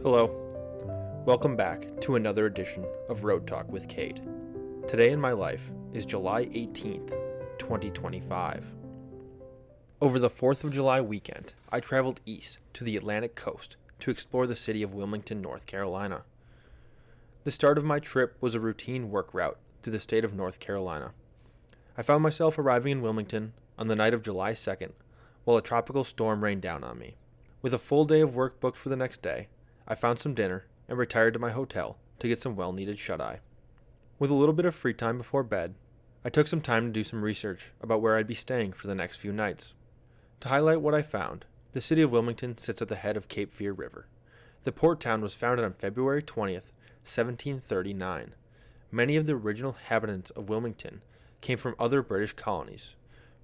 Hello, welcome back to another edition of Road Talk with Kate. Today in my life is July 18th, 2025. Over the 4th of July weekend, I traveled east to the Atlantic coast to explore the city of Wilmington, North Carolina. The start of my trip was a routine work route through the state of North Carolina. I found myself arriving in Wilmington on the night of July 2nd while a tropical storm rained down on me. With a full day of work booked for the next day, I found some dinner and retired to my hotel to get some well-needed shut-eye. With a little bit of free time before bed, I took some time to do some research about where I'd be staying for the next few nights. To highlight what I found, the city of Wilmington sits at the head of Cape Fear River. The port town was founded on February 20th, 1739. Many of the original inhabitants of Wilmington came from other British colonies,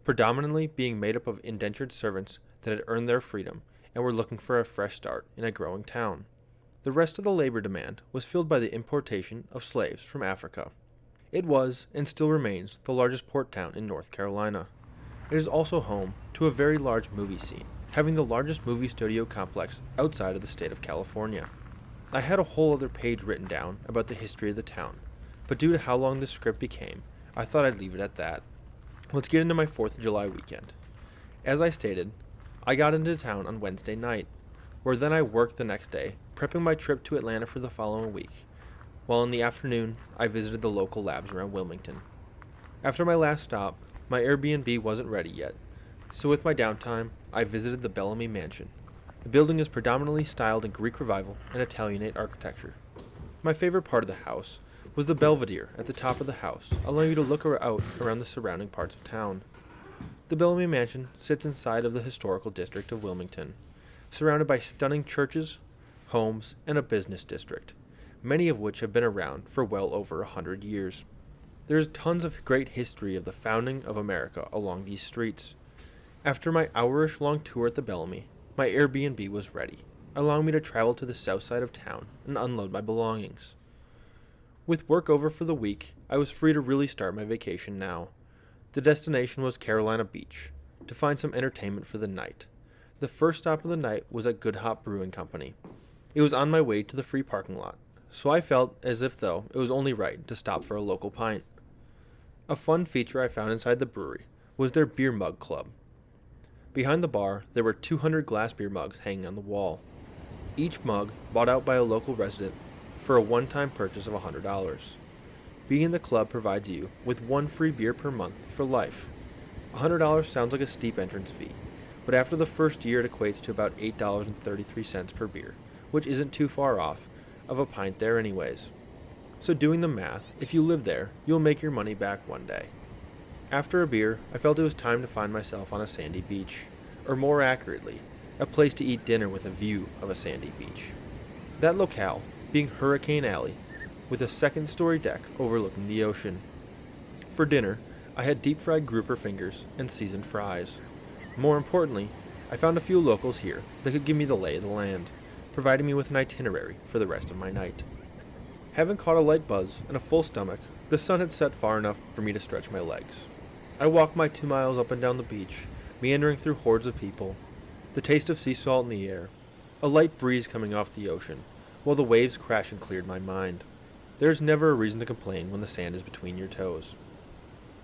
predominantly being made up of indentured servants that had earned their freedom and were looking for a fresh start in a growing town. The rest of the labor demand was filled by the importation of slaves from Africa. It was, and still remains, the largest port town in North Carolina. It is also home to a very large movie scene, having the largest movie studio complex outside of the state of California. I had a whole other page written down about the history of the town, but due to how long this script became, I thought I'd leave it at that. Let's get into my 4th of July weekend. As I stated, I got into town on Wednesday night, where then I worked the next day, prepping my trip to Atlanta for the following week, while in the afternoon, I visited the local labs around Wilmington. After my last stop, my Airbnb wasn't ready yet, so with my downtime, I visited the Bellamy Mansion. The building is predominantly styled in Greek Revival and Italianate architecture. My favorite part of the house was the belvedere at the top of the house, allowing you to look out around the surrounding parts of town. The Bellamy Mansion sits inside of the historical district of Wilmington, surrounded by stunning churches, homes, and a business district, many of which have been around for well over 100 years. There is tons of great history of the founding of America along these streets. After my hour-ish long tour at the Bellamy, my Airbnb was ready, allowing me to travel to the south side of town and unload my belongings. With work over for the week, I was free to really start my vacation now. The destination was Carolina Beach, to find some entertainment for the night. The first stop of the night was at Good Hop Brewing Company. It was on my way to the free parking lot, so I felt as if though it was only right to stop for a local pint. A fun feature I found inside the brewery was their beer mug club. Behind the bar, there were 200 glass beer mugs hanging on the wall. Each mug bought out by a local resident for a one-time purchase of $100. Being in the club provides you with one free beer per month for life. $100 sounds like a steep entrance fee, but after the first year it equates to about $8.33 per beer, which isn't too far off of a pint there anyways. So doing the math, if you live there, you'll make your money back one day. After a beer, I felt it was time to find myself on a sandy beach, or more accurately, a place to eat dinner with a view of a sandy beach. That locale being Hurricane Alley, with a second-story deck overlooking the ocean. For dinner, I had deep-fried grouper fingers and seasoned fries. More importantly, I found a few locals here that could give me the lay of the land, providing me with an itinerary for the rest of my night. Having caught a light buzz and a full stomach, the sun had set far enough for me to stretch my legs. I walked my 2 miles up and down the beach, meandering through hordes of people, the taste of sea salt in the air, a light breeze coming off the ocean, while the waves crashed and cleared my mind. There is never a reason to complain when the sand is between your toes.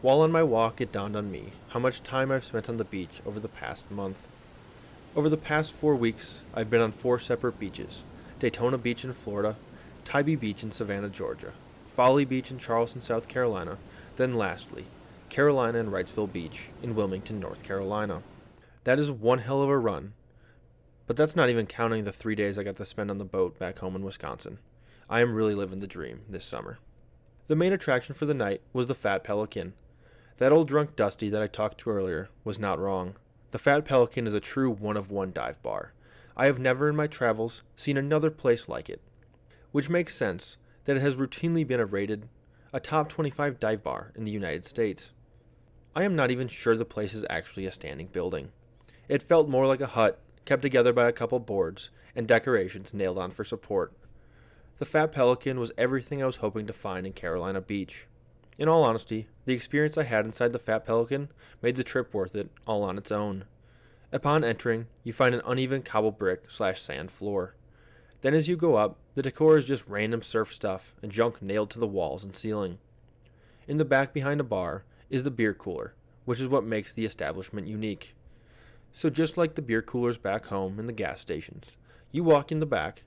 While on my walk, it dawned on me how much time I've spent on the beach over the past month. Over the past 4 weeks, I've been on 4 separate beaches: Daytona Beach in Florida, Tybee Beach in Savannah, Georgia, Folly Beach in Charleston, South Carolina, then lastly, Carolina and Wrightsville Beach in Wilmington, North Carolina. That is one hell of a run, but that's not even counting the 3 days I got to spend on the boat back home in Wisconsin. I am really living the dream this summer. The main attraction for the night was the Fat Pelican. That old drunk Dusty that I talked to earlier was not wrong. The Fat Pelican is a true one-of-one dive bar. I have never in my travels seen another place like it, which makes sense that it has routinely been rated a top 25 dive bar in the United States. I am not even sure the place is actually a standing building. It felt more like a hut, kept together by a couple boards and decorations nailed on for support. The Fat Pelican was everything I was hoping to find in Carolina Beach. In all honesty, the experience I had inside the Fat Pelican made the trip worth it all on its own. Upon entering, you find an uneven cobble brick/sand floor. Then as you go up, the decor is just random surf stuff and junk nailed to the walls and ceiling. In the back behind a bar is the beer cooler, which is what makes the establishment unique. So just like the beer coolers back home and the gas stations, you walk in the back,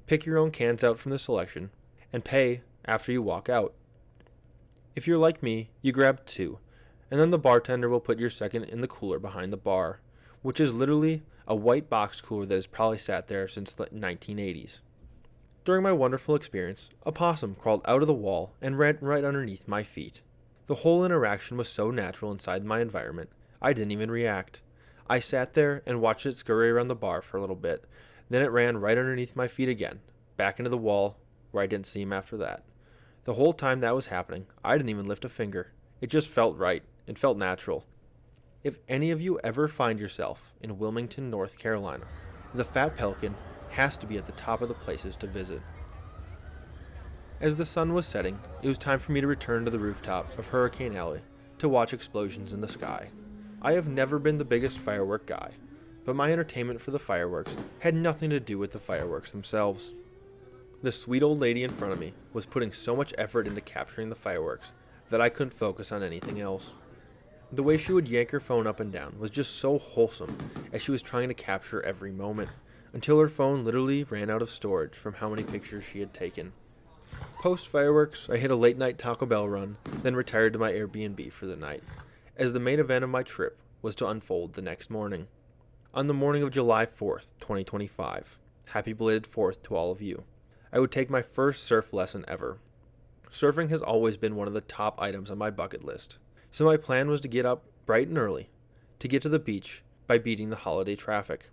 pick your own cans out from the selection, and pay after you walk out. If you're like me, you grab two, and then the bartender will put your second in the cooler behind the bar, which is literally a white box cooler that has probably sat there since the 1980s. During my wonderful experience, a possum crawled out of the wall and ran right underneath my feet. The whole interaction was so natural inside my environment, I didn't even react. I sat there and watched it scurry around the bar for a little bit, then it ran right underneath my feet again, back into the wall, where I didn't see him after that. The whole time that was happening, I didn't even lift a finger. It just felt right. It felt natural. If any of you ever find yourself in Wilmington, North Carolina, the Fat Pelican has to be at the top of the places to visit. As the sun was setting, it was time for me to return to the rooftop of Hurricane Alley to watch explosions in the sky. I have never been the biggest firework guy, but my entertainment for the fireworks had nothing to do with the fireworks themselves. The sweet old lady in front of me was putting so much effort into capturing the fireworks that I couldn't focus on anything else. The way she would yank her phone up and down was just so wholesome as she was trying to capture every moment, until her phone literally ran out of storage from how many pictures she had taken. Post fireworks, I hit a late night Taco Bell run, then retired to my Airbnb for the night, as the main event of my trip was to unfold the next morning. On the morning of July 4th, 2025, happy belated 4th to all of you, I would take my first surf lesson ever. Surfing has always been one of the top items on my bucket list, so my plan was to get up bright and early to get to the beach by beating the holiday traffic.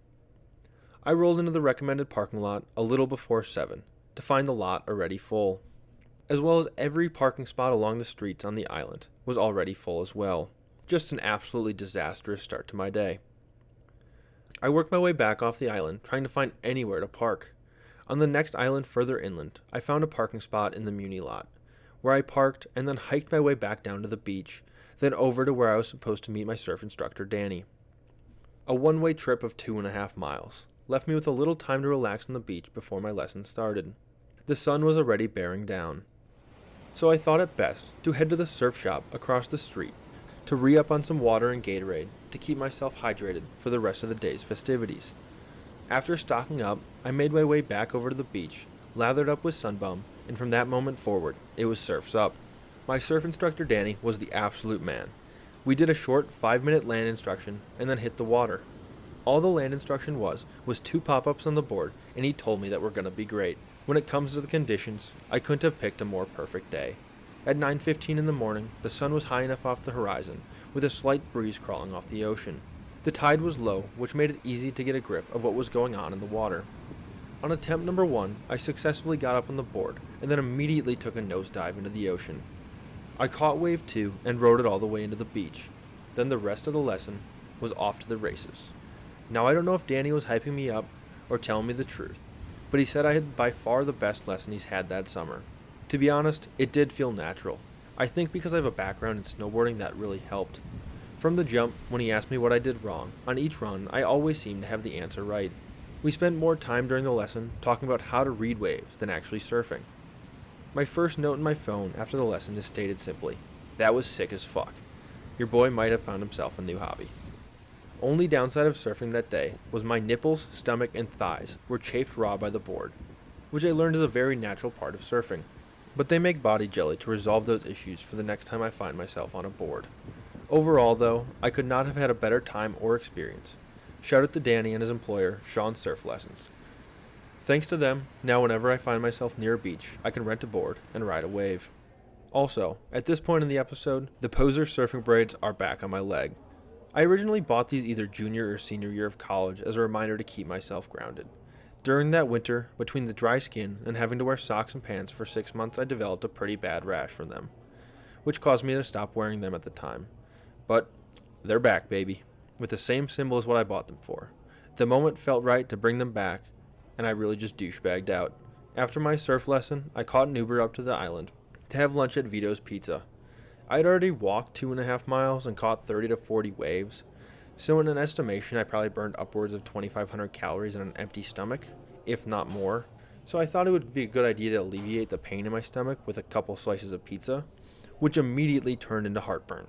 I rolled into the recommended parking lot a little before 7 to find the lot already full, as well as every parking spot along the streets on the island was already full as well. Just an absolutely disastrous start to my day. I worked my way back off the island trying to find anywhere to park. On the next island further inland, I found a parking spot in the Muni lot, where I parked and then hiked my way back down to the beach, then over to where I was supposed to meet my surf instructor Danny. A one-way trip of 2.5 miles left me with a little time to relax on the beach before my lesson started. The sun was already bearing down, so I thought it best to head to the surf shop across the street to re-up on some water and Gatorade to keep myself hydrated for the rest of the day's festivities. After stocking up, I made my way back over to the beach, lathered up with Sunbum, and from that moment forward, it was surfs up. My surf instructor Danny was the absolute man. We did a short 5-minute land instruction and then hit the water. All the land instruction was 2 pop-ups on the board, and he told me that we're gonna be great. When it comes to the conditions, I couldn't have picked a more perfect day. At 9:15 in the morning, the sun was high enough off the horizon, with a slight breeze crawling off the ocean. The tide was low, which made it easy to get a grip of what was going on in the water. On attempt number 1, I successfully got up on the board, and then immediately took a nosedive into the ocean. I caught wave 2 and rode it all the way into the beach. Then the rest of the lesson was off to the races. Now I don't know if Danny was hyping me up or telling me the truth, but he said I had by far the best lesson he's had that summer. To be honest, it did feel natural. I think because I have a background in snowboarding that really helped. From the jump, when he asked me what I did wrong, on each run I always seemed to have the answer right. We spent more time during the lesson talking about how to read waves than actually surfing. My first note in my phone after the lesson is stated simply, "That was sick as fuck." Your boy might have found himself a new hobby. Only downside of surfing that day was my nipples, stomach, and thighs were chafed raw by the board, which I learned is a very natural part of surfing. But they make body jelly to resolve those issues for the next time I find myself on a board. Overall, though, I could not have had a better time or experience. Shout out to Danny and his employer, Sean's Surf Lessons. Thanks to them, now whenever I find myself near a beach, I can rent a board and ride a wave. Also, at this point in the episode, the Poser surfing braids are back on my leg. I originally bought these either junior or senior year of college as a reminder to keep myself grounded. During that winter, between the dry skin and having to wear socks and pants for 6 months, I developed a pretty bad rash from them, which caused me to stop wearing them at the time. But they're back, baby, with the same symbol as what I bought them for. The moment felt right to bring them back, and I really just douchebagged out. After my surf lesson, I caught an Uber up to the island to have lunch at Vito's Pizza. I'd already walked 2.5 miles and caught 30 to 40 waves, so in an estimation I probably burned upwards of 2,500 calories on an empty stomach, if not more. so I thought it would be a good idea to alleviate the pain in my stomach with a couple slices of pizza, which immediately turned into heartburn.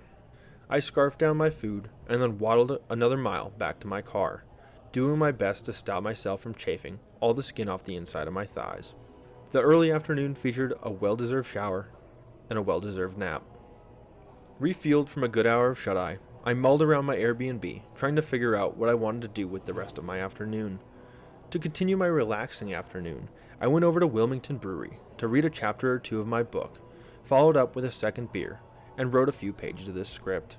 I scarfed down my food and then waddled another mile back to my car, doing my best to stop myself from chafing all the skin off the inside of my thighs. The early afternoon featured a well-deserved shower and a well-deserved nap. Refueled from a good hour of shut-eye, I mulled around my Airbnb, trying to figure out what I wanted to do with the rest of my afternoon. To continue my relaxing afternoon, I went over to Wilmington Brewery to read a chapter or two of my book, followed up with a second beer, and wrote a few pages of this script.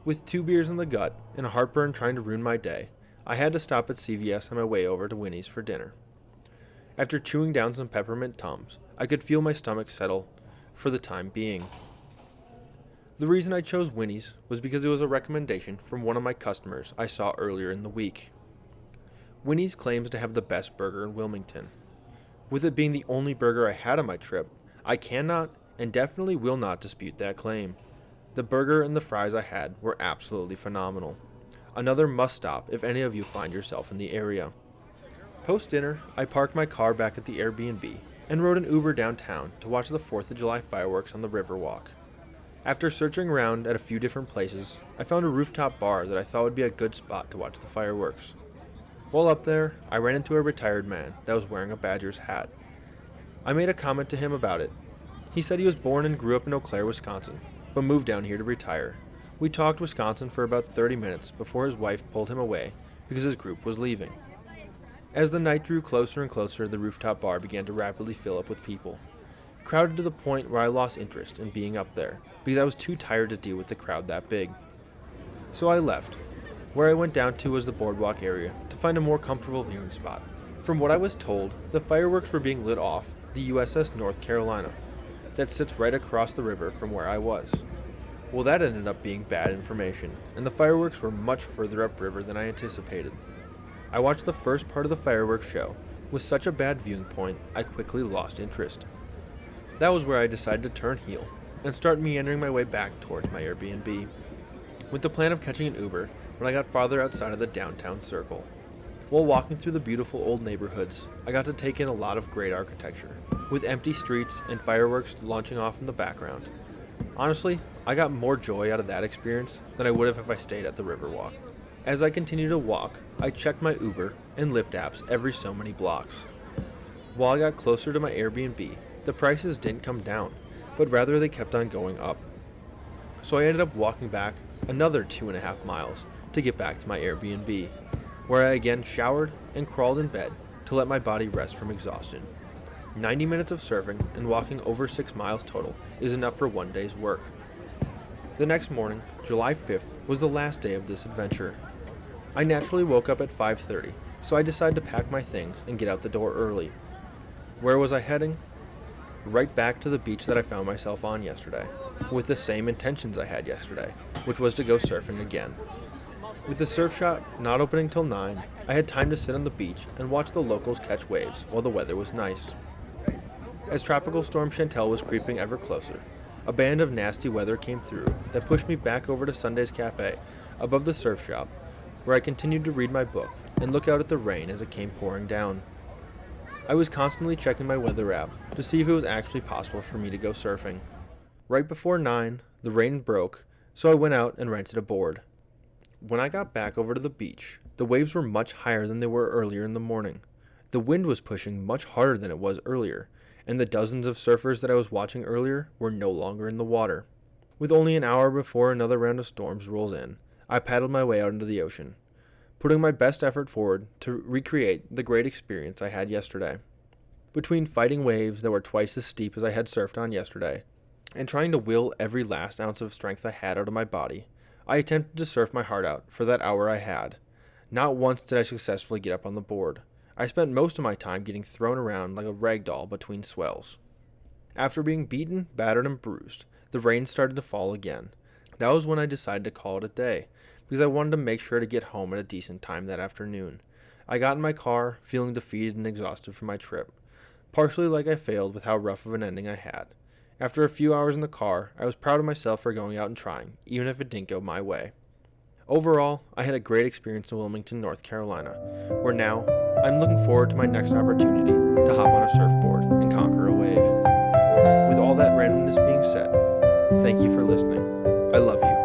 With 2 beers in the gut and a heartburn trying to ruin my day, I had to stop at CVS on my way over to Winnie's for dinner. After chewing down some peppermint Tums, I could feel my stomach settle for the time being. The reason I chose Winnie's was because it was a recommendation from one of my customers I saw earlier in the week. Winnie's claims to have the best burger in Wilmington. With it being the only burger I had on my trip, I cannot and definitely will not dispute that claim. The burger and the fries I had were absolutely phenomenal. Another must-stop if any of you find yourself in the area. Post-dinner, I parked my car back at the Airbnb and rode an Uber downtown to watch the 4th of July fireworks on the Riverwalk. After searching around at a few different places, I found a rooftop bar that I thought would be a good spot to watch the fireworks. While up there, I ran into a retired man that was wearing a Badgers hat. I made a comment to him about it. He said he was born and grew up in Eau Claire, Wisconsin, but moved down here to retire. We talked Wisconsin for about 30 minutes before his wife pulled him away because his group was leaving. As the night drew closer and closer, the rooftop bar began to rapidly fill up with people, crowded to the point where I lost interest in being up there because I was too tired to deal with the crowd that big. So I left. Where I went down to was the boardwalk area to find a more comfortable viewing spot. From what I was told, the fireworks were being lit off the USS North Carolina that sits right across the river from where I was. Well, that ended up being bad information, and the fireworks were much further upriver than I anticipated. I watched the first part of the fireworks show. With such a bad viewing point, I quickly lost interest. That was where I decided to turn heel and start meandering my way back towards my Airbnb, with the plan of catching an Uber when I got farther outside of the downtown circle. While walking through the beautiful old neighborhoods, I got to take in a lot of great architecture, with empty streets and fireworks launching off in the background. Honestly, I got more joy out of that experience than I would have if I stayed at the Riverwalk. As I continued to walk, I checked my Uber and Lyft apps every so many blocks. While I got closer to my Airbnb, the prices didn't come down, but rather they kept on going up. So I ended up walking back another 2.5 miles to get back to my Airbnb, where I again showered and crawled in bed to let my body rest from exhaustion. 90 minutes of surfing and walking over 6 miles total is enough for one day's work. The next morning, July 5th, was the last day of this adventure. I naturally woke up at 5:30, so I decided to pack my things and get out the door early. Where was I heading? Right back to the beach that I found myself on yesterday, with the same intentions I had yesterday, which was to go surfing again. With the surf shop not opening till 9, I had time to sit on the beach and watch the locals catch waves while the weather was nice. As Tropical Storm Chantel was creeping ever closer, a band of nasty weather came through that pushed me back over to Sunday's Cafe above the surf shop, where I continued to read my book and look out at the rain as it came pouring down. I was constantly checking my weather app to see if it was actually possible for me to go surfing. Right before 9, the rain broke, so I went out and rented a board. When I got back over to the beach, the waves were much higher than they were earlier in the morning. The wind was pushing much harder than it was earlier, and the dozens of surfers that I was watching earlier were no longer in the water. With only an hour before another round of storms rolls in, I paddled my way out into the ocean, putting my best effort forward to recreate the great experience I had yesterday. Between fighting waves that were twice as steep as I had surfed on yesterday, and trying to will every last ounce of strength I had out of my body, I attempted to surf my heart out for that hour I had. Not once did I successfully get up on the board. I spent most of my time getting thrown around like a rag doll between swells. After being beaten, battered, and bruised, the rain started to fall again. That was when I decided to call it a day, because I wanted to make sure to get home at a decent time that afternoon. I got in my car, feeling defeated and exhausted from my trip, partially like I failed with how rough of an ending I had. After a few hours in the car, I was proud of myself for going out and trying, even if it didn't go my way. Overall, I had a great experience in Wilmington, North Carolina, where now I'm looking forward to my next opportunity to hop on a surfboard and conquer a wave. With all that randomness being said, thank you for listening. I love you.